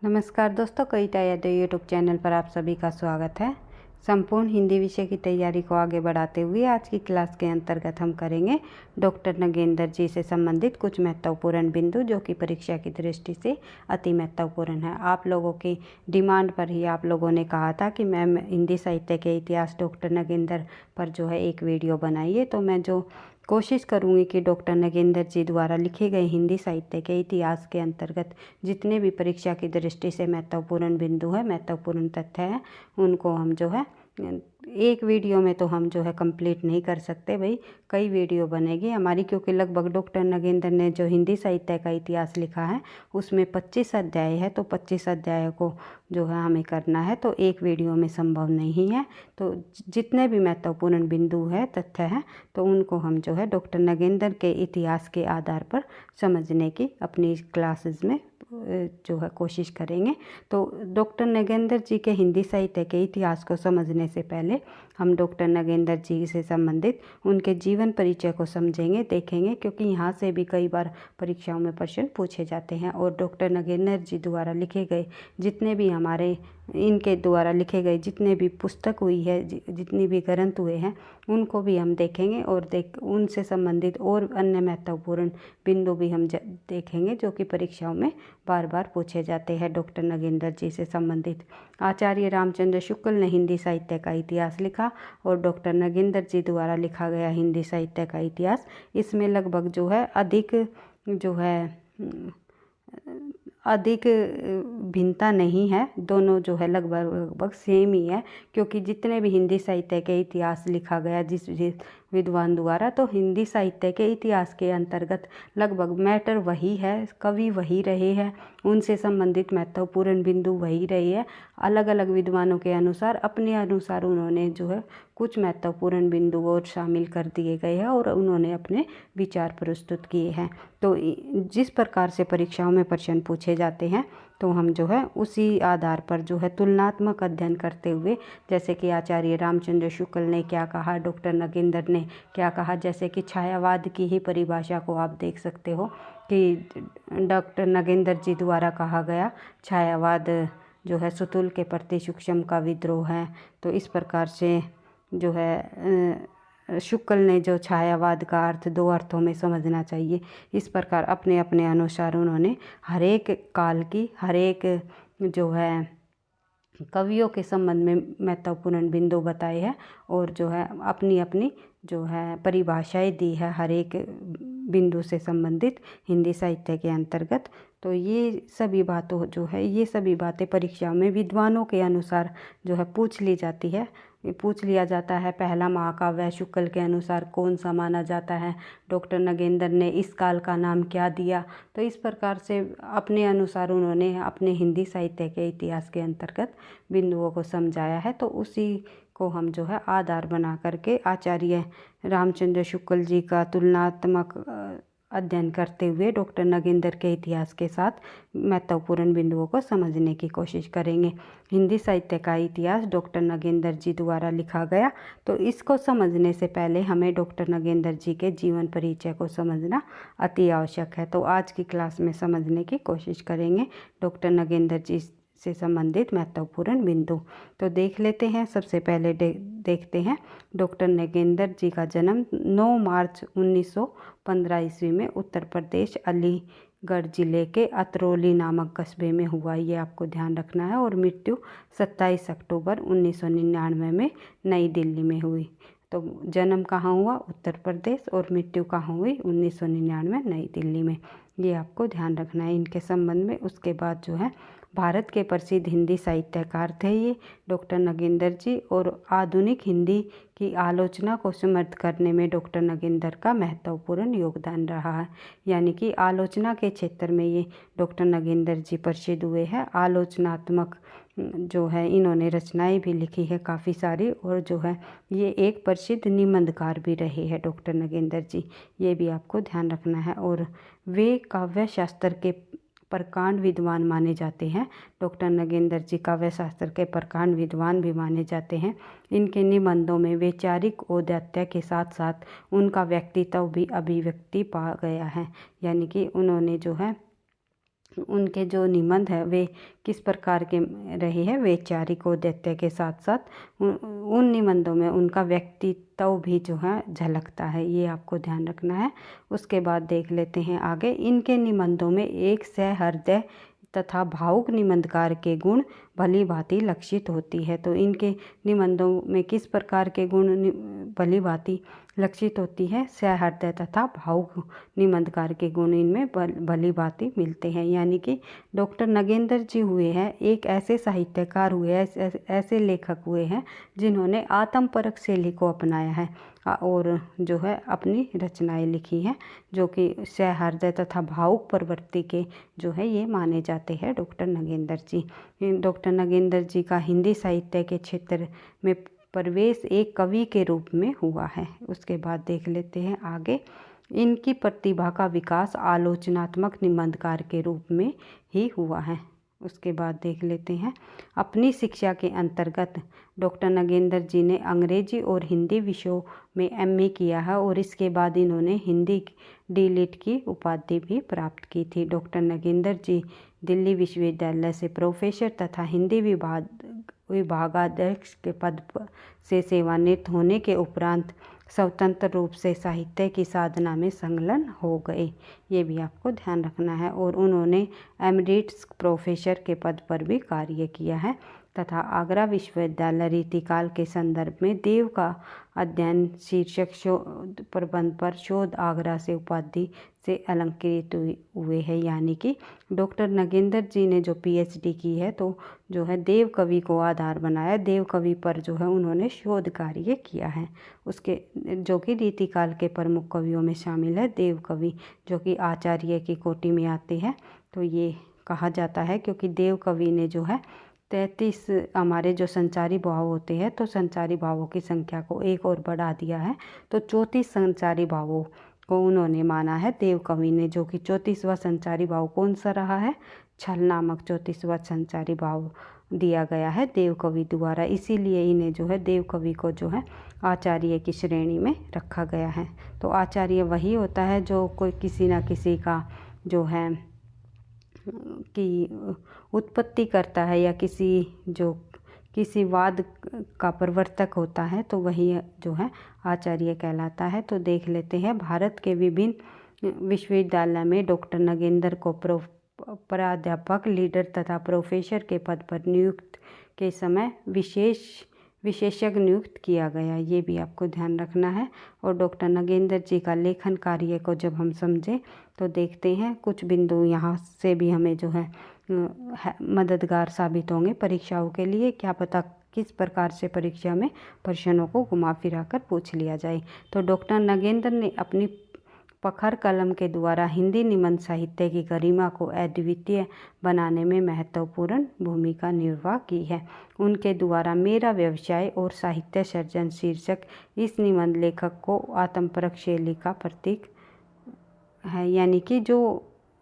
नमस्कार दोस्तों, कविता Yadav YouTube channel पर आप सभी का स्वागत है। संपूर्ण हिंदी विषय की तैयारी को आगे बढ़ाते हुए आज की क्लास के अंतर्गत हम करेंगे डॉक्टर नगेंद्र जी से संबंधित कुछ महत्वपूर्ण बिंदु जो कि परीक्षा की दृष्टि से अति महत्वपूर्ण है। आप लोगों की डिमांड पर ही आप लोगों ने कहा था कि मैम हिंदी साहित्य के इतिहास डॉक्टर नगेंद्र पर जो है एक वीडियो बनाइए, तो मैं जो कोशिश करूँगी कि डॉक्टर नगेंद्र जी द्वारा लिखे गए हिंदी साहित्य के इतिहास के अंतर्गत जितने भी परीक्षा की दृष्टि से महत्वपूर्ण बिंदु है, महत्वपूर्ण तथ्य है, उनको हम जो है एक वीडियो में तो हम जो है कंप्लीट नहीं कर सकते भाई, कई वीडियो बनेगी हमारी, क्योंकि लगभग डॉक्टर नगेंद्र ने जो हिंदी साहित्य का इतिहास लिखा है उसमें 25 अध्याय है, तो 25 अध्याय को जो है हमें करना है, तो एक वीडियो में संभव नहीं है। तो जितने भी महत्वपूर्ण बिंदु है, तथ्य है, तो उनको हम जो है डॉक्टर नगेंद्र के इतिहास के आधार पर समझने की अपनी क्लासेस में जो है कोशिश करेंगे। तो डॉक्टर नगेंद्र जी के हिंदी साहित्य के इतिहास को समझने से पहले हम डॉक्टर नगेंद्र जी से संबंधित उनके जीवन परिचय को समझेंगे, देखेंगे, क्योंकि यहाँ से भी कई बार परीक्षाओं में प्रश्न पूछे जाते हैं। और डॉक्टर नगेंद्र जी द्वारा लिखे गए जितने भी हमारे इनके द्वारा लिखे गए जितने भी पुस्तक हुई है, जितनी भी ग्रंथ हुए हैं, उनको भी हम देखेंगे और उनसे संबंधित और अन्य महत्वपूर्ण बिंदु भी हम देखेंगे जो कि परीक्षाओं में बार बार पूछे जाते हैं डॉक्टर नगेंद्र जी से संबंधित। आचार्य रामचंद्र शुक्ल ने हिंदी साहित्य का इतिहास लिखा और डॉक्टर नगेंद्र जी द्वारा लिखा गया हिंदी साहित्य का इतिहास, इसमें लगभग जो है अधिक भिन्नता नहीं है, दोनों जो है लगभग लगभग सेम ही है, क्योंकि जितने भी हिंदी साहित्य के इतिहास लिखा गया जिस विद्वान द्वारा, तो हिंदी साहित्य के इतिहास के अंतर्गत लगभग मैटर वही है, कवि वही रहे हैं, उनसे संबंधित महत्वपूर्ण बिंदु वही रहे हैं। अलग अलग विद्वानों के अनुसार अपने अनुसार उन्होंने जो है कुछ महत्वपूर्ण बिंदु और शामिल कर दिए गए हैं और उन्होंने अपने विचार प्रस्तुत किए हैं। तो जिस प्रकार से परीक्षाओं में प्रश्न पूछे जाते हैं, तो हम जो है उसी आधार पर जो है तुलनात्मक अध्ययन करते हुए, जैसे कि आचार्य रामचंद्र शुक्ल ने क्या कहा, डॉक्टर नगेंद्र ने क्या कहा, जैसे कि छायावाद की ही परिभाषा को आप देख सकते हो कि डॉक्टर नगेंद्र जी द्वारा कहा गया छायावाद जो है सुतुल के प्रति सूक्ष्म का विद्रोह है। तो इस प्रकार से जो है शुक्ल ने जो छायावाद का अर्थ दो अर्थों में समझना चाहिए, इस प्रकार अपने अपने अनुसार उन्होंने हर एक काल की हर एक जो है कवियों के संबंध में महत्वपूर्ण बिंदु बताए हैं और जो है अपनी अपनी जो है परिभाषाएं दी है हर एक बिंदु से संबंधित हिंदी साहित्य के अंतर्गत। तो ये सभी बातें परीक्षा में विद्वानों के अनुसार जो है पूछ लिया जाता है। पहला महाकाव्य शुक्ल के अनुसार कौन सा माना जाता है, डॉक्टर नगेंद्र ने इस काल का नाम क्या दिया। तो इस प्रकार से अपने अनुसार उन्होंने अपने हिंदी साहित्य के इतिहास के अंतर्गत बिंदुओं को समझाया है। तो उसी को हम जो है आधार बना करके आचार्य रामचंद्र शुक्ल जी का तुलनात्मक अध्ययन करते हुए डॉक्टर नगेंद्र के इतिहास के साथ महत्वपूर्ण बिंदुओं को समझने की कोशिश करेंगे। हिंदी साहित्य का इतिहास डॉक्टर नगेंद्र जी द्वारा लिखा गया, तो इसको समझने से पहले हमें डॉक्टर नगेंद्र जी के जीवन परिचय को समझना अति आवश्यक है। तो आज की क्लास में समझने की कोशिश करेंगे डॉक्टर नगेंद्र जी से संबंधित महत्वपूर्ण बिंदु। तो देख लेते हैं। सबसे पहले देखते हैं डॉक्टर नगेंद्र जी का जन्म 9 मार्च 1915 ईस्वी में उत्तर प्रदेश अलीगढ़ जिले के अतरौली नामक कस्बे में हुआ, ये आपको ध्यान रखना है। और मृत्यु 27 अक्टूबर 1999 में नई दिल्ली में हुई। तो जन्म कहाँ हुआ? उत्तर प्रदेश, और मृत्यु कहाँ हुई? 1999 नई दिल्ली में, ये आपको ध्यान रखना है इनके संबंध में। उसके बाद जो है भारत के प्रसिद्ध हिंदी साहित्यकार थे ये डॉक्टर नगेंद्र जी, और आधुनिक हिंदी की आलोचना को समर्थ करने में डॉक्टर नगेंद्र का महत्वपूर्ण योगदान रहा है। यानी कि आलोचना के क्षेत्र में ये डॉक्टर नगेंद्र जी प्रसिद्ध हुए हैं। आलोचनात्मक जो है इन्होंने रचनाएं भी लिखी है काफ़ी सारी, और जो है ये एक प्रसिद्ध निबंधकार भी रहे हैं डॉक्टर नगेंद्र जी, ये भी आपको ध्यान रखना है। और वे काव्य शास्त्र के प्रकांड विद्वान माने जाते हैं। डॉक्टर नगेंद्र जी काव्य शास्त्र के प्रकांड विद्वान भी माने जाते हैं। इनके निबंधों में वैचारिक औदात्य के साथ साथ उनका व्यक्तित्व भी अभिव्यक्ति पा गया है। यानी कि उन्होंने जो है उनके जो निबंध है वे किस प्रकार के रहे हैं, वैचारिक और दैत्य के साथ साथ उन निबंधों में उनका व्यक्तित्व भी जो है झलकता है, ये आपको ध्यान रखना है। उसके बाद देख लेते हैं आगे। इनके निबंधों में एक सहृदय तथा भावुक निबंधकार के गुण भली भांति लक्षित होती है। तो इनके निबंधों में किस प्रकार के गुण भली भांति लक्षित होती है? सहृदय तथा भावुक निबंधकार के गुण इनमें भली भांति मिलते हैं। यानी कि डॉक्टर नगेंद्र जी हुए हैं एक ऐसे साहित्यकार हुए हैं, ऐसे लेखक हुए हैं जिन्होंने आत्मपरक शैली को अपनाया है और जो है अपनी रचनाएं लिखी हैं, जो कि सहृदय तथा भावुक प्रवृत्ति के जो है ये माने जाते हैं डॉक्टर नगेंद्र जी। डॉक्टर नगेंद्र जी का हिंदी साहित्य के क्षेत्र में प्रवेश एक कवि के रूप में हुआ है। उसके बाद देख लेते हैं आगे। इनकी प्रतिभा का विकास आलोचनात्मक निबंधकार के रूप में ही हुआ है। उसके बाद देख लेते हैं। अपनी शिक्षा के अंतर्गत डॉक्टर नगेंद्र जी ने अंग्रेजी और हिंदी विषयों में एमए किया है और इसके बाद इन्होंने हिंदी डीलिट की उपाधि भी प्राप्त की थी। डॉक्टर नगेंद्र जी दिल्ली विश्वविद्यालय से प्रोफेसर तथा हिंदी विभागाध्यक्ष के पद से सेवानिवृत्त होने के उपरांत स्वतंत्र रूप से साहित्य की साधना में संलग्न हो गए, ये भी आपको ध्यान रखना है। और उन्होंने एमरिटस प्रोफेसर के पद पर भी कार्य किया है तथा आगरा विश्वविद्यालय रीतिकाल के संदर्भ में देव का अध्ययन शीर्षक शोध प्रबंध पर शोध आगरा से उपाधि से अलंकृत हुए हैं। यानी कि डॉक्टर नगेंद्र जी ने जो पीएचडी की है तो जो है देव कवि को आधार बनाया, देव कवि पर जो है उन्होंने शोध कार्य किया है। उसके जो कि रीतिकाल के प्रमुख कवियों में शामिल है देव कवि, जो कि आचार्य की कोटि में आते हैं। तो ये कहा जाता है क्योंकि देव कवि ने जो है 33 हमारे जो संचारी भाव होते हैं तो संचारी भावों की संख्या को एक और बढ़ा दिया है, तो 34 संचारी भावों को उन्होंने माना है देव कवि ने, जो कि 34वां संचारी भाव कौन सा रहा है? छल नामक 34वां संचारी भाव दिया गया है देव कवि द्वारा, इसीलिए इन्हें जो है देव कवि को जो है आचार्य की श्रेणी में रखा गया है। तो आचार्य वही होता है जो कोई किसी ना किसी का जो है की उत्पत्ति करता है या किसी वाद का प्रवर्तक होता है, तो वही जो है आचार्य कहलाता है। तो देख लेते हैं। भारत के विभिन्न विश्वविद्यालय में डॉक्टर नगेंद्र को प्राध्यापक, लीडर तथा प्रोफेसर के पद पर नियुक्त के समय विशेषज्ञ नियुक्त किया गया, ये भी आपको ध्यान रखना है। और डॉक्टर नगेंद्र जी का लेखन कार्य को जब हम समझें तो देखते हैं कुछ बिंदु यहाँ से भी हमें जो है मददगार साबित होंगे परीक्षाओं के लिए। क्या पता किस प्रकार से परीक्षा में प्रश्नों को घुमा फिरा कर पूछ लिया जाए। तो डॉक्टर नगेंद्र ने अपनी पखर कलम के द्वारा हिंदी निबंध साहित्य की गरिमा को अद्वितीय बनाने में महत्वपूर्ण भूमिका निर्वाह की है। उनके द्वारा मेरा व्यवसाय और साहित्य सर्जन शीर्षक इस निबंध लेखक को आत्मपरक शैली का प्रतीक है। यानी कि जो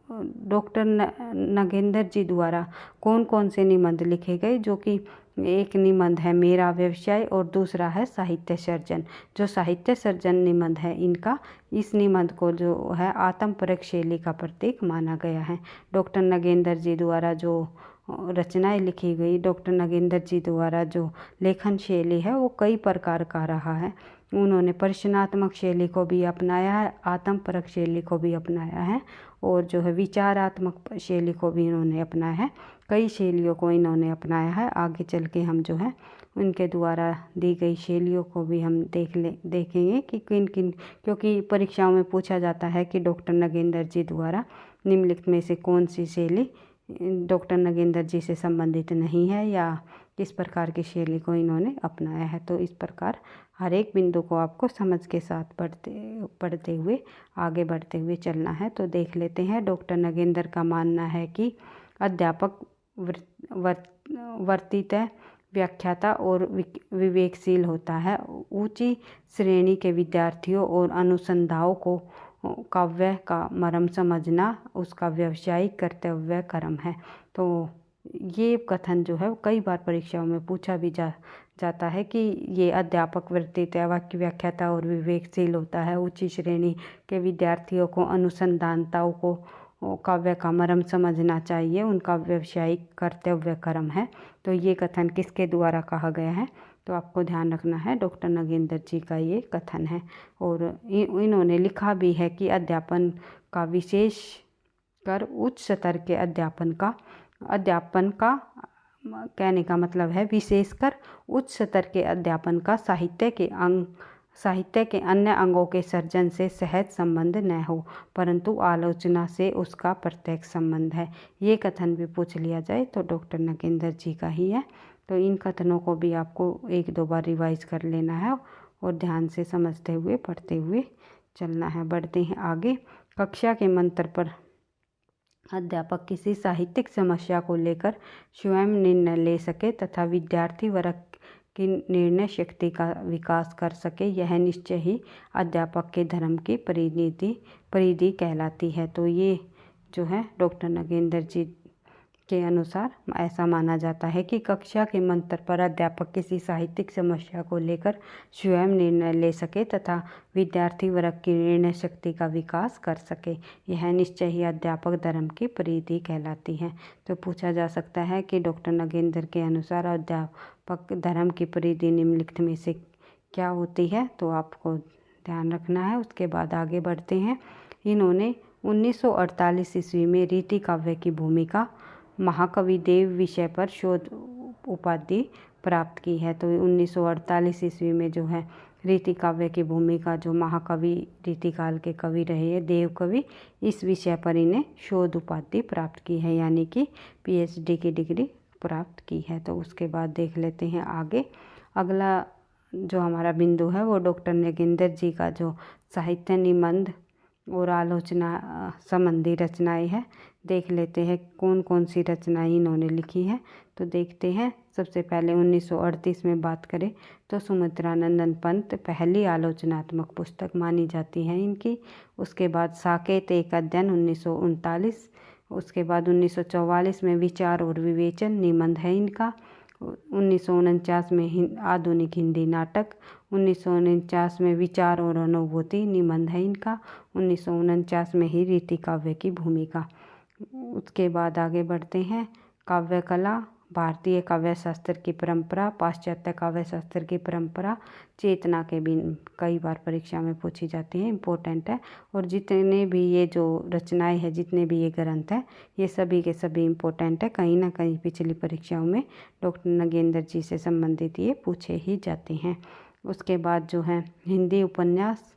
डॉक्टर नगेंद्र जी द्वारा कौन कौन से निबंध लिखे गए, जो कि एक निबंध है मेरा व्यवसाय और दूसरा है साहित्य सर्जन। जो साहित्य सर्जन निबंध है इनका, इस निबंध को जो है आत्मपरक शैली का प्रतीक माना गया है। डॉक्टर नगेंद्र जी द्वारा जो रचनाएं लिखी गई, डॉक्टर नगेंद्र जी द्वारा जो लेखन शैली है वो कई प्रकार का रहा है। उन्होंने प्रश्नात्मक शैली को भी अपनाया है, आत्मपरक शैली को भी अपनाया है और जो है विचारात्मक शैली को भी इन्होंने अपनाया है। कई शैलियों को इन्होंने अपनाया है। आगे चल के हम जो है उनके द्वारा दी गई शैलियों को भी हम देखेंगे कि किन किन, क्योंकि परीक्षाओं में पूछा जाता है कि डॉक्टर नगेंद्र जी द्वारा निम्नलिखित में से कौन सी शैली डॉक्टर नगेंद्र जी से संबंधित नहीं है या किस प्रकार की शैली को इन्होंने अपनाया है। तो इस प्रकार हर एक बिंदु को आपको समझ के साथ पढ़ते हुए आगे बढ़ते हुए चलना है। तो देख लेते हैं। डॉक्टर नगेंद्र का मानना है कि अध्यापक वर्तितः व्याख्याता और विवेकशील होता है। ऊंची श्रेणी के विद्यार्थियों और अनुसंधाओं को काव्य का मर्म समझना उसका व्यावसायिक कर्तव्य कर्म है। तो ये कथन जो है कई बार परीक्षाओं में पूछा भी जाता है कि ये अध्यापक वर्तितः व्याख्याता और विवेकशील होता है। ऊंची श्रेणी के विद्यार्थियों को अनुसंधानताओं को काव्य का मर्म समझना चाहिए, उनका व्यावसायिक कर्तव्य कर्म है। तो ये कथन किसके द्वारा कहा गया है, तो आपको ध्यान रखना है डॉक्टर नगेंद्र जी का ये कथन है। और इन्होंने लिखा भी है कि अध्यापन का विशेष कर उच्च स्तर के अध्यापन का कहने का मतलब है विशेषकर उच्च स्तर के अध्यापन का साहित्य के अन्य अंगों के सर्जन से सहज संबंध न हो, परंतु आलोचना से उसका प्रत्यक्ष संबंध है। ये कथन भी पूछ लिया जाए तो डॉक्टर नगेंद्र जी का ही है। तो इन कथनों को भी आपको 1-2 बार रिवाइज कर लेना है और ध्यान से समझते हुए पढ़ते हुए चलना है। बढ़ते हैं आगे। कक्षा के मंत्र पर अध्यापक किसी साहित्यिक समस्या को लेकर स्वयं निर्णय ले सके तथा विद्यार्थी वर्ग की निर्णय शक्ति का विकास कर सके, यह निश्चय ही अध्यापक के धर्म की परिधि कहलाती है। तो ये जो है डॉक्टर नगेंद्र जी के अनुसार ऐसा माना जाता है कि कक्षा के मंत्र पर अध्यापक किसी साहित्यिक समस्या को लेकर स्वयं निर्णय ले सके तथा विद्यार्थी वर्ग की निर्णय शक्ति का विकास कर सके, यह निश्चय ही अध्यापक धर्म की परिधि कहलाती है। तो पूछा जा सकता है कि डॉक्टर नगेंद्र के अनुसार अध्यापक धर्म की परिधि निम्नलिखित में से क्या होती है, तो आपको ध्यान रखना है। उसके बाद आगे बढ़ते हैं। इन्होंने 1948 ईस्वी में रीति काव्य की भूमिका महाकवि देव विषय पर शोध उपाधि प्राप्त की है। तो 1948 ईस्वी में जो है रीति काव्य की भूमिका, जो महाकवि रीतिकाल के कवि रहे हैं देव कवि, इस विषय पर इन्हें शोध उपाधि प्राप्त की है, यानी कि PhD की डिग्री प्राप्त की है। तो उसके बाद देख लेते हैं आगे। अगला जो हमारा बिंदु है वो डॉक्टर नगेंद्र जी का जो साहित्य निबंध और आलोचना संबंधी रचनाएं हैं, देख लेते हैं कौन कौन सी रचनाएं इन्होंने लिखी है। तो देखते हैं। सबसे पहले 1938 में बात करें तो सुमित्रानंदन पंत पहली आलोचनात्मक पुस्तक मानी जाती है इनकी। उसके बाद साकेत एक अध्ययन 1939। उसके बाद 1944 में विचार और विवेचन निबंध है इनका। 1949 में आधुनिक हिंदी नाटक। 1949 में विचार और अनुभूति निबंध है इनका। 1949 में ही रीति काव्य की भूमिका। उसके बाद आगे बढ़ते हैं। काव्य कला, भारतीय काव्य शास्त्र की परंपरा, पाश्चात्य काव्य शास्त्र की परंपरा, चेतना के भी कई बार परीक्षा में पूछी जाती है, इम्पोर्टेंट है। और जितने भी ये जो रचनाएं हैं, जितने भी ये ग्रंथ हैं, ये सभी के सभी इम्पोर्टेंट है। कहीं ना कहीं पिछली परीक्षाओं में डॉक्टर नगेंद्र जी से संबंधित ये पूछे ही जाते हैं। उसके बाद जो है हिंदी उपन्यास,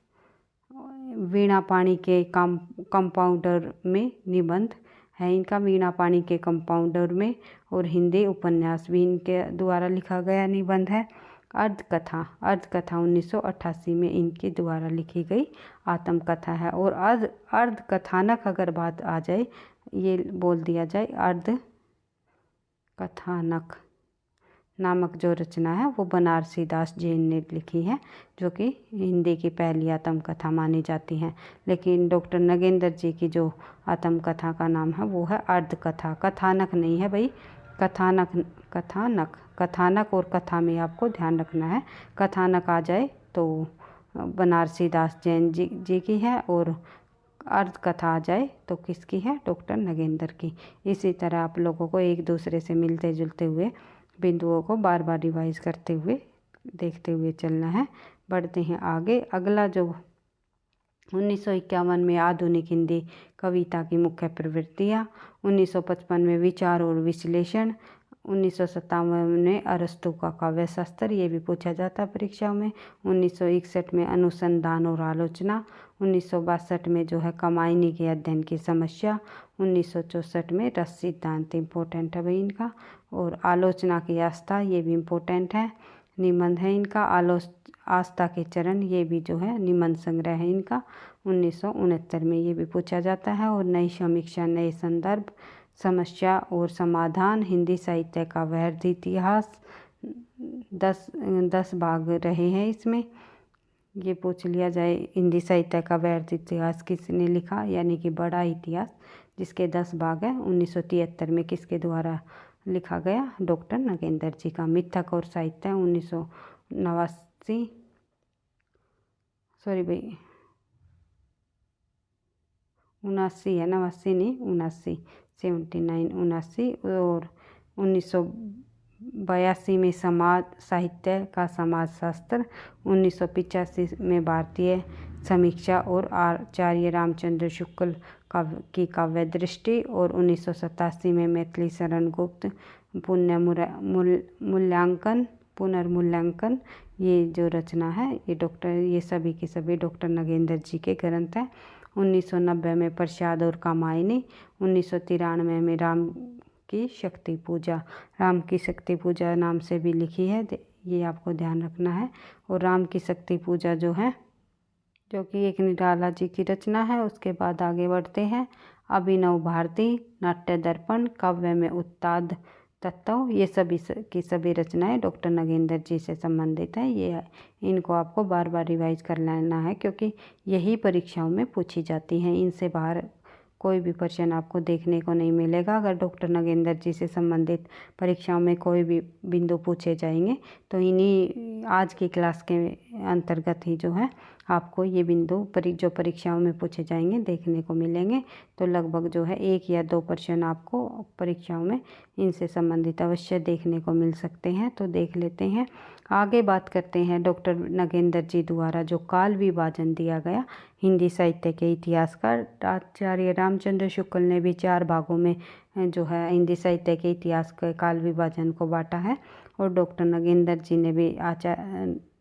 वीणा पाणी के कंपाउंडर में निबंध है इनका, वीणा पाणी के कंपाउंडर में। और हिंदी उपन्यास भी इनके द्वारा लिखा गया निबंध है। अर्धकथा 1988 में इनके द्वारा लिखी गई आत्मकथा है। और अर्धकथानक अगर बात आ जाए, ये बोल दिया जाए, अर्धकथानक नामक जो रचना है वो बनारसी दास जैन ने लिखी है, जो कि हिंदी की पहली आत्मकथा मानी जाती है। लेकिन डॉक्टर नगेंद्र जी की जो आत्मकथा का नाम है वो है अर्धकथा, कथानक नहीं है भाई, कथानक और कथा में आपको ध्यान रखना है। कथानक आ जाए तो बनारसी दास जैन जी की है, और अर्धकथा आ जाए तो किसकी है, डॉक्टर नगेंद्र की। इसी तरह आप लोगों को एक दूसरे से मिलते जुलते हुए बिंदुओं को बार बार रिवाइज करते हुए देखते हुए चलना है। बढ़ते हैं आगे। अगला जो 1951 में आधुनिक हिंदी कविता की मुख्य प्रवृत्तियाँ, 1955 में विचार और विश्लेषण, 1957 में अरस्तु का काव्य शास्त्र, ये भी पूछा जाता है परीक्षाओं में। 1961 में अनुसंधान और आलोचना। 1962 में जो है कमायनी के अध्ययन की समस्या। 1964 में रस सिद्धांत, इम्पोर्टेंट है भाई इनका। और आलोचना की आस्था, ये भी इम्पोर्टेंट है, निबंध है इनका। आस्था के चरण, ये भी जो है निबंध संग्रह है इनका। 1969 में ये भी पूछा जाता है। और नई समीक्षा, नए संदर्भ, समस्या और समाधान, हिंदी साहित्य का वृहद इतिहास, 10 भाग रहे हैं इसमें। ये पूछ लिया जाए हिंदी साहित्य का वृहद इतिहास किसने लिखा, यानी कि बड़ा इतिहास, जिसके 10 भाग हैं। 1973 में किसके द्वारा लिखा गया, डॉक्टर नगेंद्र जी का। मिथक और साहित्य 1989 79 है, 89 नहीं 79, 79 79। और 1982 में समाज साहित्य का समाजशास्त्र, 1985 में भारतीय समीक्षा और आचार्य रामचंद्र शुक्ल की काव्य दृष्टि, और 1987 में मैथिली शरण गुप्त पुनर्मूल्यांकन। ये जो रचना है ये सभी के सभी डॉक्टर नगेंद्र जी के ग्रंथ हैं। 1990 में प्रसाद और कामायनी, 1993 में राम की शक्ति पूजा नाम से भी लिखी है, ये आपको ध्यान रखना है। और राम की शक्ति पूजा जो है, जो कि एक निराला जी की रचना है। उसके बाद आगे बढ़ते हैं। अभिनव भारती, नाट्य दर्पण, काव्य में उत्ताद तत्व, ये सभी की सभी रचनाएं डॉक्टर नगेंद्र जी से संबंधित है। ये इनको आपको बार बार रिवाइज कर लेना है, क्योंकि यही परीक्षाओं में पूछी जाती हैं। इनसे बाहर कोई भी प्रश्न आपको देखने को नहीं मिलेगा। अगर डॉक्टर नगेंद्र जी से संबंधित परीक्षाओं में कोई भी बिंदु पूछे जाएंगे तो इन्हीं आज की क्लास के अंतर्गत ही जो है आपको ये बिंदु जो परीक्षाओं में पूछे जाएंगे देखने को मिलेंगे। तो लगभग जो है 1 या 2 प्रश्न आपको परीक्षाओं में इनसे संबंधित अवश्य देखने को मिल सकते हैं। तो देख लेते हैं। आगे बात करते हैं डॉक्टर नगेंद्र जी द्वारा जो काल विभाजन दिया गया हिंदी साहित्य के इतिहासकार आचार्य रामचंद्र शुक्ल ने भी 4 भागों में जो है हिंदी साहित्य के इतिहास के काल विभाजन को बांटा है। और डॉक्टर नगेंद्र जी ने भी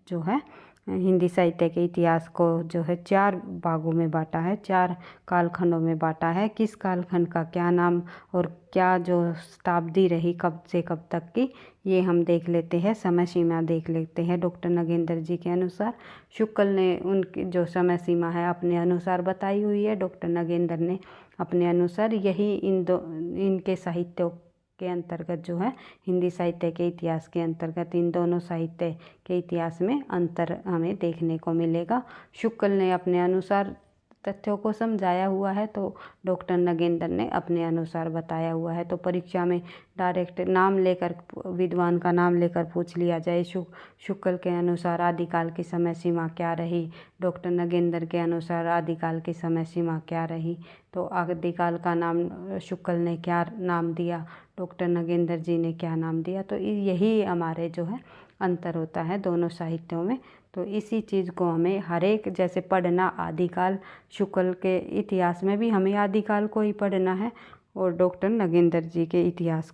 जो है हिंदी साहित्य के इतिहास को जो है 4 भागों में बांटा है, 4 कालखंडों में बांटा है। किस कालखंड का क्या नाम और क्या जो शताब्दी रही कब से कब तक की, ये हम देख लेते हैं। समय सीमा देख लेते हैं। डॉक्टर नगेंद्र जी के अनुसार शुक्ल ने उनकी जो समय सीमा है अपने अनुसार बताई हुई है, डॉक्टर नगेंद्र ने अपने अनुसार। यही इनके साहित्यों के अंतर्गत जो है हिंदी साहित्य के इतिहास के अंतर्गत इन दोनों साहित्य के इतिहास में अंतर हमें देखने को मिलेगा। शुक्ल ने अपने अनुसार तथ्यों को समझाया हुआ है, तो डॉक्टर नगेंद्र ने अपने अनुसार बताया हुआ है। तो परीक्षा में डायरेक्ट नाम लेकर विद्वान का नाम लेकर पूछ लिया जाए, शुक्ल के अनुसार आदिकाल की समय सीमा क्या रही, डॉक्टर नगेंद्र के अनुसार आदिकाल की समय सीमा क्या रही, तो आदिकाल का नाम शुक्ल ने क्या नाम दिया, डॉक्टर नगेंद्र जी ने क्या नाम दिया। तो यही हमारे जो है अंतर होता है दोनों साहित्यों में। तो इसी चीज़ को हमें हर एक जैसे पढ़ना, आदिकाल शुक्ल के इतिहास में भी हमें आदिकाल को ही पढ़ना है, और डॉक्टर नगेंद्र जी के इतिहास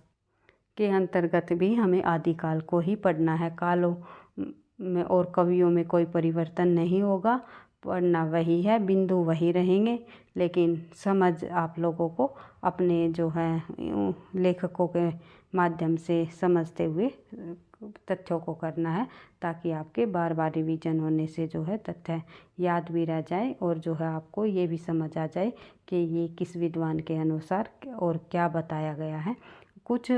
के अंतर्गत भी हमें आदिकाल को ही पढ़ना है। कालों में और कवियों में कोई परिवर्तन नहीं होगा, पढ़ना वही है, बिंदु वही रहेंगे, लेकिन समझ आप लोगों को अपने जो है लेखकों के माध्यम से समझते हुए तथ्यों को करना है, ताकि आपके बार बार रिवीजन होने से जो है तथ्य याद भी रह जाए, और जो है आपको ये भी समझ आ जाए कि ये किस विद्वान के अनुसार और क्या बताया गया है। कुछ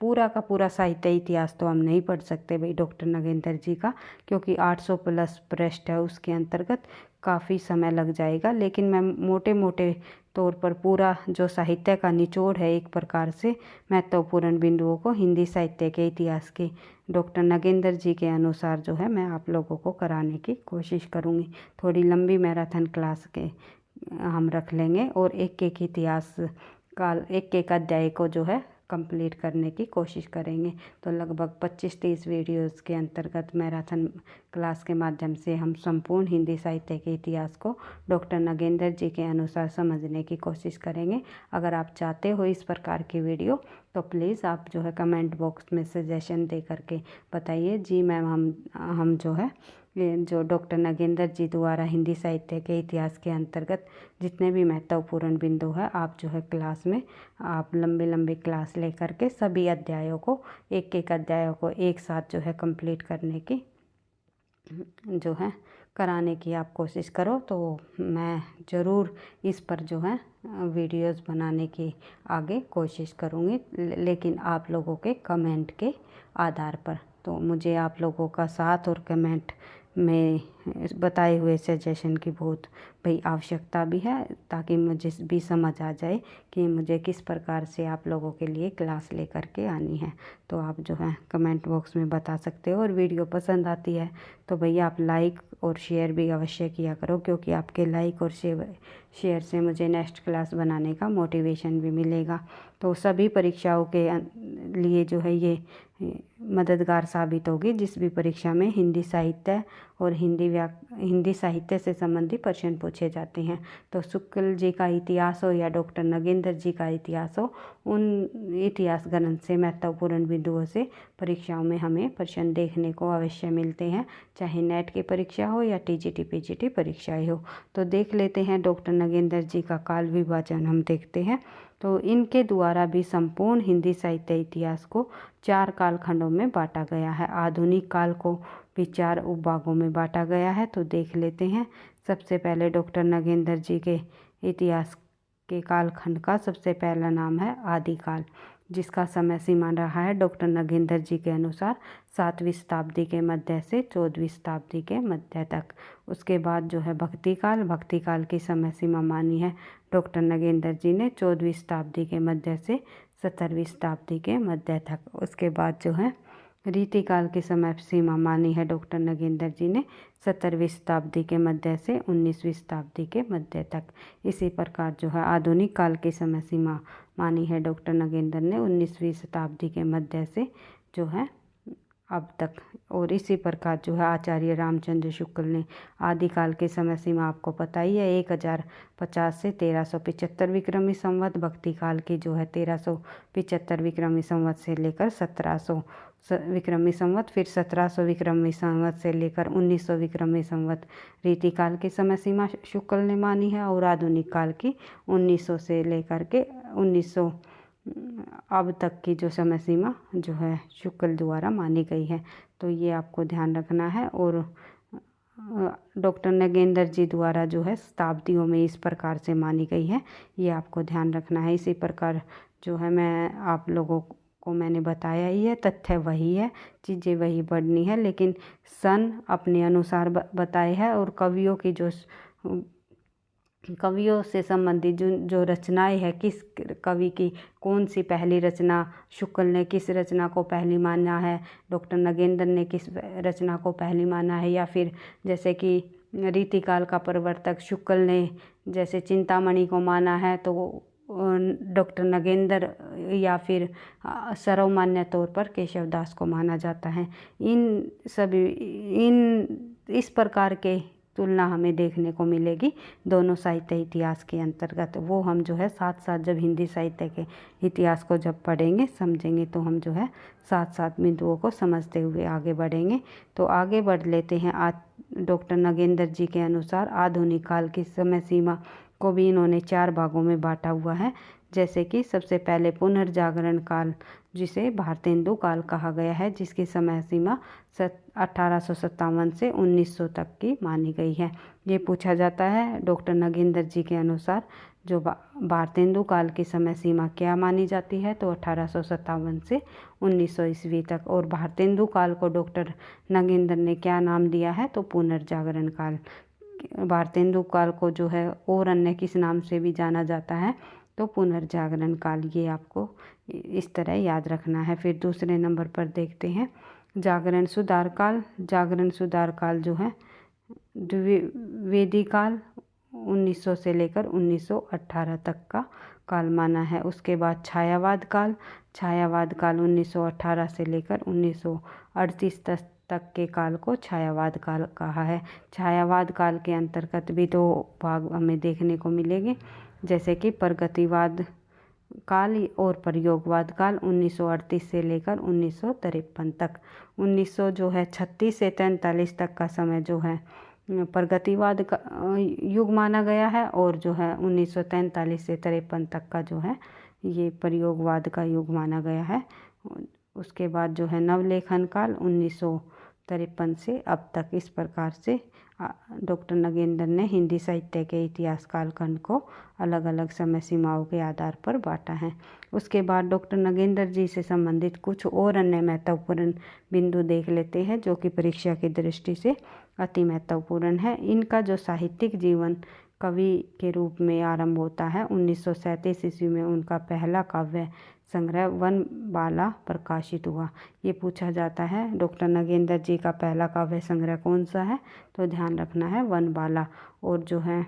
पूरा का पूरा साहित्य इतिहास तो हम नहीं पढ़ सकते भाई डॉक्टर नगेंद्र जी का, क्योंकि 800 प्लस पृष्ठ है, उसके अंतर्गत काफ़ी समय लग जाएगा। लेकिन मैं मोटे मोटे तौर पर पूरा जो साहित्य का निचोड़ है एक प्रकार से महत्वपूर्ण बिंदुओं को हिंदी साहित्य के इतिहास के डॉक्टर नगेंद्र जी के अनुसार जो है मैं आप लोगों को कराने की कोशिश करूँगी। थोड़ी लंबी मैराथन क्लास के हम रख लेंगे, और एक एक इतिहास काल एक एक अध्याय को जो है कंप्लीट करने की कोशिश करेंगे। तो लगभग 25-30 वीडियोस के अंतर्गत मैराथन क्लास के माध्यम से हम संपूर्ण हिंदी साहित्य के इतिहास को डॉक्टर नगेंद्र जी के अनुसार समझने की कोशिश करेंगे। अगर आप चाहते हो इस प्रकार की वीडियो तो प्लीज़ आप जो है कमेंट बॉक्स में सजेशन दे करके बताइए। जी मैम, हम जो है जो डॉक्टर नगेंद्र जी द्वारा हिंदी साहित्य के इतिहास के अंतर्गत जितने भी महत्वपूर्ण बिंदु है आप जो है क्लास में आप लंबी लंबी क्लास लेकर के सभी अध्यायों को एक एक अध्यायों को एक साथ जो है कंप्लीट करने की जो है कराने की आप कोशिश करो। तो मैं ज़रूर इस पर जो है वीडियोस बनाने की आगे कोशिश करूँगी, लेकिन आप लोगों के कमेंट के आधार पर। तो मुझे आप लोगों का साथ और कमेंट मैं बताए हुए सजेशन की बहुत भाई आवश्यकता भी है, ताकि मुझे भी समझ आ जाए कि मुझे किस प्रकार से आप लोगों के लिए क्लास लेकर के आनी है। तो आप जो है कमेंट बॉक्स में बता सकते हो। और वीडियो पसंद आती है तो भैया आप लाइक और शेयर भी अवश्य किया करो, क्योंकि आपके लाइक और शेयर से मुझे नेक्स्ट क्लास बनाने का मोटिवेशन भी मिलेगा। तो सभी परीक्षाओं के लिए जो है ये मददगार साबित होगी। जिस भी परीक्षा में हिंदी साहित्य और हिंदी साहित्य से संबंधित प्रश्न पूछे जाते हैं, तो शुक्ल जी का इतिहास हो या डॉक्टर नगेंद्र जी का इतिहास हो, उन इतिहास ग्रंथ से महत्वपूर्ण बिंदुओं से परीक्षाओं में हमें प्रश्न देखने को अवश्य मिलते हैं, चाहे नेट की परीक्षा हो या टीजीटी पीजीटी परीक्षाएं हो। तो देख लेते हैं डॉक्टर नगेंद्र जी का काल विभाजन हम देखते हैं। तो इनके द्वारा भी संपूर्ण हिंदी साहित्य इतिहास को 4 कालखंडों में बांटा गया है। आधुनिक काल को भी 4 उपभागों में बांटा गया है। तो देख लेते हैं। सबसे पहले डॉक्टर नगेंद्र जी के इतिहास के कालखंड का सबसे पहला नाम है आदिकाल, जिसका समय सीमा रहा है डॉक्टर नगेंद्र जी के अनुसार 7वीं शताब्दी के मध्य से 14वीं शताब्दी के मध्य तक। उसके बाद जो है भक्ति काल की समय सीमा मानी है डॉक्टर नगेंद्र जी ने 14वीं शताब्दी के मध्य से 17वीं शताब्दी के मध्य तक। उसके बाद जो है रीतिकाल की समय सीमा मानी है डॉक्टर नगेंद्र जी ने 17वीं शताब्दी के मध्य से 19वीं शताब्दी के मध्य तक। इसी प्रकार जो है आधुनिक काल की समय सीमा मानी है डॉक्टर नगेंद्र ने 19वीं शताब्दी के मध्य से जो है अब तक। और इसी प्रकार जो है आचार्य रामचंद्र शुक्ल ने आदिकाल की समय सीमा आपको पता ही है 1050 से 1375 विक्रमी संवत, भक्ति काल की जो है 1375 विक्रमी संवत से लेकर 1700 विक्रमी संवत, फिर 1700 विक्रमी संवत से लेकर 1900 विक्रमी संवत रीतिकाल की समय सीमा शुक्ल ने मानी है। और आधुनिक काल की 1900 से लेकर के 1900 अब तक की जो समय सीमा जो है शुक्ल द्वारा मानी गई है। तो ये आपको ध्यान रखना है। और डॉक्टर नगेंद्र जी द्वारा जो है शताब्दियों में इस प्रकार से मानी गई है, ये आपको ध्यान रखना है। इसी प्रकार जो है मैं आप लोगों को मैंने बताया ही है, तथ्य वही है, चीज़ें वही बढ़नी है, लेकिन सन अपने अनुसार बताए है। और कवियों से संबंधित जो रचनाएं है, किस कवि की कौन सी पहली रचना, शुक्ल ने किस रचना को पहली माना है, डॉक्टर नगेंद्र ने किस रचना को पहली माना है, या फिर जैसे कि रीतिकाल का प्रवर्तक शुक्ल ने जैसे चिंतामणि को माना है, तो डॉक्टर नगेंद्र या फिर सर्वमान्य तौर पर केशवदास को माना जाता है। इस प्रकार के तुलना हमें देखने को मिलेगी दोनों साहित्य इतिहास के अंतर्गत। वो हम जो है साथ साथ जब हिंदी साहित्य के इतिहास को जब पढ़ेंगे समझेंगे, तो हम जो है साथ साथ बिंदुओं को समझते हुए आगे बढ़ेंगे। तो आगे बढ़ लेते हैं। डॉक्टर नगेंद्र जी के अनुसार आधुनिक काल की समय सीमा को भी इन्होंने 4 भागों में बांटा हुआ है। जैसे कि सबसे पहले पुनर्जागरण काल, जिसे भारतेंदु काल कहा गया है, जिसकी समय सीमा 1857 से 1900 तक की मानी गई है। ये पूछा जाता है डॉक्टर नगेंद्र जी के अनुसार जो भारतेंदु काल की समय सीमा क्या मानी जाती है, तो 1857 से 1900 ईस्वी तक। और भारतेंदु काल को डॉक्टर नगेंद्र ने क्या नाम दिया है, तो पुनर्जागरण काल। भारतेंदु काल को जो है और अन्य किस नाम से भी जाना जाता है, तो पुनर्जागरण काल। ये आपको इस तरह याद रखना है। फिर दूसरे नंबर पर देखते हैं जागरण सुधार काल। जागरण सुधार काल जो है द्विवेदी काल 1900 से लेकर 1918 तक का काल माना है। उसके बाद छायावाद काल। छायावाद काल 1918 से लेकर 1938 तक के काल को छायावाद काल कहा है। छायावाद काल के अंतर्गत भी 2 भाग हमें देखने को मिलेंगे, जैसे कि प्रगतिवाद काल और प्रयोगवाद काल 1938 से लेकर 1953 तक। 1900 जो है 36 से 43 तक का समय जो है प्रगतिवाद का युग माना गया है, और जो है 1943 से 53 तक का जो है ये प्रयोगवाद का युग माना गया है। उसके बाद जो है नवलेखन काल 1953 से अब तक। इस प्रकार से डॉक्टर नगेंद्र ने हिंदी साहित्य के इतिहास कालखंड को अलग अलग समय सीमाओं के आधार पर बांटा है। उसके बाद डॉक्टर नगेंद्र जी से संबंधित कुछ और अन्य महत्वपूर्ण बिंदु देख लेते हैं जो कि परीक्षा की दृष्टि से अति महत्वपूर्ण है। इनका जो साहित्यिक जीवन कवि के रूप में आरंभ होता है 1937 ईस्वी में उनका पहला काव्य संग्रह वनबाला प्रकाशित हुआ। ये पूछा जाता है डॉक्टर नगेंद्र जी का पहला काव्य संग्रह कौन सा है, तो ध्यान रखना है वनबाला। और जो है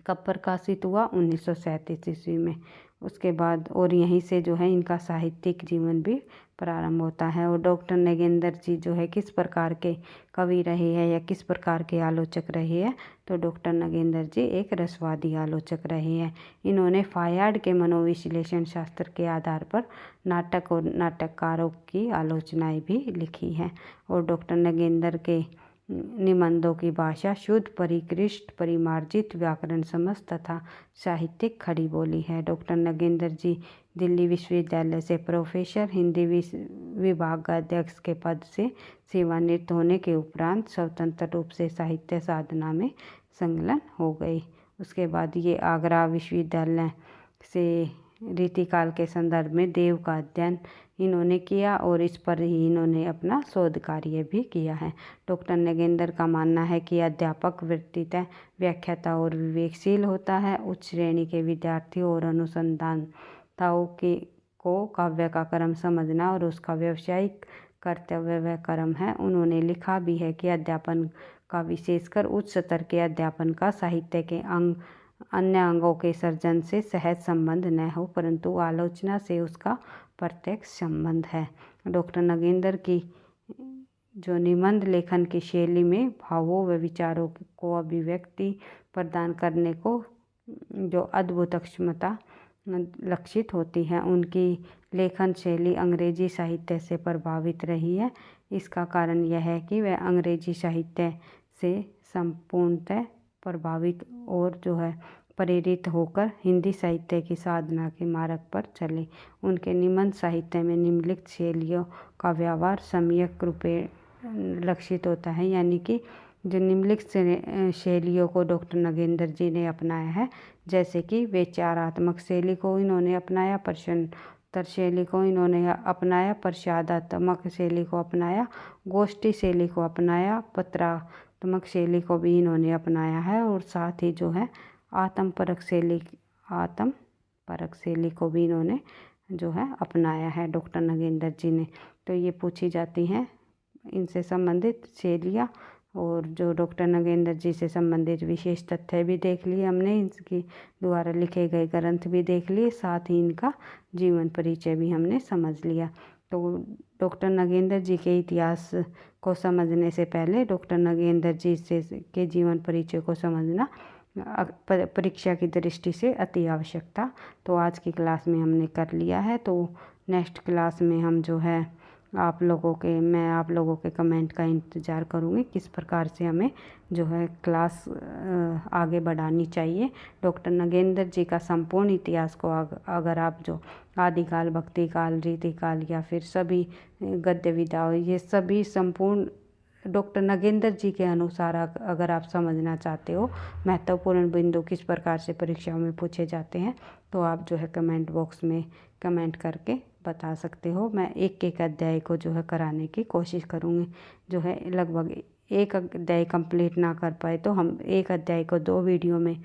कब प्रकाशित हुआ 1937 ईस्वी में। उसके बाद और यहीं से जो है इनका साहित्यिक जीवन भी प्रारंभ होता है। और डॉक्टर नगेंद्र जी जो है किस प्रकार के कवि रहे हैं या किस प्रकार के आलोचक रहे हैं, तो डॉक्टर नगेंद्र जी एक रसवादी आलोचक रहे हैं। इन्होंने फायार्ड के मनोविश्लेषण शास्त्र के आधार पर नाटक और नाटककारों की आलोचनाएं भी लिखी हैं। और डॉक्टर नगेंद्र के निबंधों की भाषा शुद्ध, परिष्कृत, परिमार्जित, व्याकरण समझ तथा साहित्यिक खड़ी बोली है। डॉक्टर नगेंद्र जी दिल्ली विश्वविद्यालय से प्रोफेसर हिंदी विभाग अध्यक्ष के पद से सेवानिवृत्त होने के उपरांत स्वतंत्र रूप से साहित्य साधना में संलग्न हो गए। उसके बाद ये आगरा विश्वविद्यालय से रीतिकाल के संदर्भ में देव का अध्ययन इन्होंने किया और इस पर ही इन्होंने अपना शोध कार्य भी किया है। डॉक्टर नगेंद्र का मानना है कि अध्यापक वृत्तितः व्याख्याता और विवेकशील होता है। उच्च श्रेणी के विद्यार्थियों और अनुसंधाताओं को काव्य का क्रम समझना और उसका व्यावसायिक कर्तव्य व कर्म है। उन्होंने लिखा भी है कि अध्यापन का विशेषकर उच्च स्तर के अध्यापन का साहित्य के अन्य अंगों के सर्जन से सहज संबंध न हो, परंतु आलोचना से उसका प्रत्यक्ष संबंध है। डॉक्टर नगेंद्र की जो निबंध लेखन की शैली में भावों व विचारों को अभिव्यक्ति प्रदान करने को जो अद्भुत क्षमता लक्षित होती है, उनकी लेखन शैली अंग्रेजी साहित्य से प्रभावित रही है। इसका कारण यह है कि वह अंग्रेजी साहित्य से संपूर्णतः प्रभावित और जो है प्रेरित होकर हिंदी साहित्य की साधना के मार्ग पर चले। उनके निबंध साहित्य में निम्नलिखित शैलियों का व्यवहार सम्यक रूपे लक्षित होता है, यानी कि जो निम्नलिखित शैलियों को डॉक्टर नगेंद्र जी ने अपनाया है, जैसे कि विचारात्मक शैली को इन्होंने अपनाया, प्रश्नोत्तर शैली को इन्होंने अपनाया, प्रसादात्मक शैली को अपनाया, गोष्ठी शैली को अपनाया, पत्रात्मक शैली को भी इन्होंने अपनाया है और साथ ही जो है आत्मपरक शैली को भी इन्होंने जो है अपनाया है डॉक्टर नगेंद्र जी ने। तो ये पूछी जाती हैं इनसे संबंधित शैलियाँ और जो डॉक्टर नगेंद्र जी से संबंधित विशेष तथ्य भी देख लिए हमने, इनकी द्वारा लिखे गए ग्रंथ भी देख लिए, साथ ही इनका जीवन परिचय भी हमने समझ लिया। तो डॉक्टर नगेंद्र जी के इतिहास को समझने से पहले डॉक्टर नगेंद्र जी से के जीवन परिचय को समझना परीक्षा की दृष्टि से अति आवश्यक था। तो आज की क्लास में हमने कर लिया है। तो नेक्स्ट क्लास में हम जो है मैं आप लोगों के कमेंट का इंतज़ार करूँगी, किस प्रकार से हमें जो है क्लास आगे बढ़ानी चाहिए। डॉक्टर नगेंद्र जी का संपूर्ण इतिहास को अगर आप जो आदिकाल, भक्तिकाल, रीतिकाल या फिर सभी गद्य विधाओं, ये सभी संपूर्ण डॉक्टर नगेंद्र जी के अनुसार अगर आप समझना चाहते हो महत्वपूर्ण बिंदु किस प्रकार से परीक्षाओं में पूछे जाते हैं, तो आप जो है कमेंट बॉक्स में कमेंट करके बता सकते हो। मैं एक एक अध्याय को जो है कराने की कोशिश करूँगी। जो है लगभग एक अध्याय कंप्लीट ना कर पाए तो हम एक अध्याय को 2 वीडियो में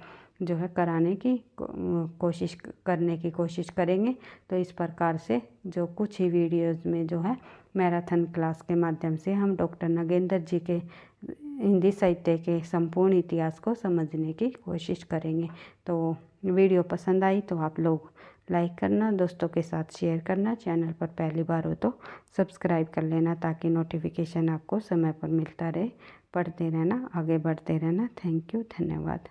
जो है कराने की करने की कोशिश करेंगे। तो इस प्रकार से जो कुछ ही वीडियोज़ में जो है मैराथन क्लास के माध्यम से हम डॉक्टर नगेंद्र जी के हिंदी साहित्य के संपूर्ण इतिहास को समझने की कोशिश करेंगे। तो वीडियो पसंद आई तो आप लोग लाइक करना, दोस्तों के साथ शेयर करना, चैनल पर पहली बार हो तो सब्सक्राइब कर लेना ताकि नोटिफिकेशन आपको समय पर मिलता रहे। पढ़ते रहना, आगे बढ़ते रहना। थैंक यू, धन्यवाद।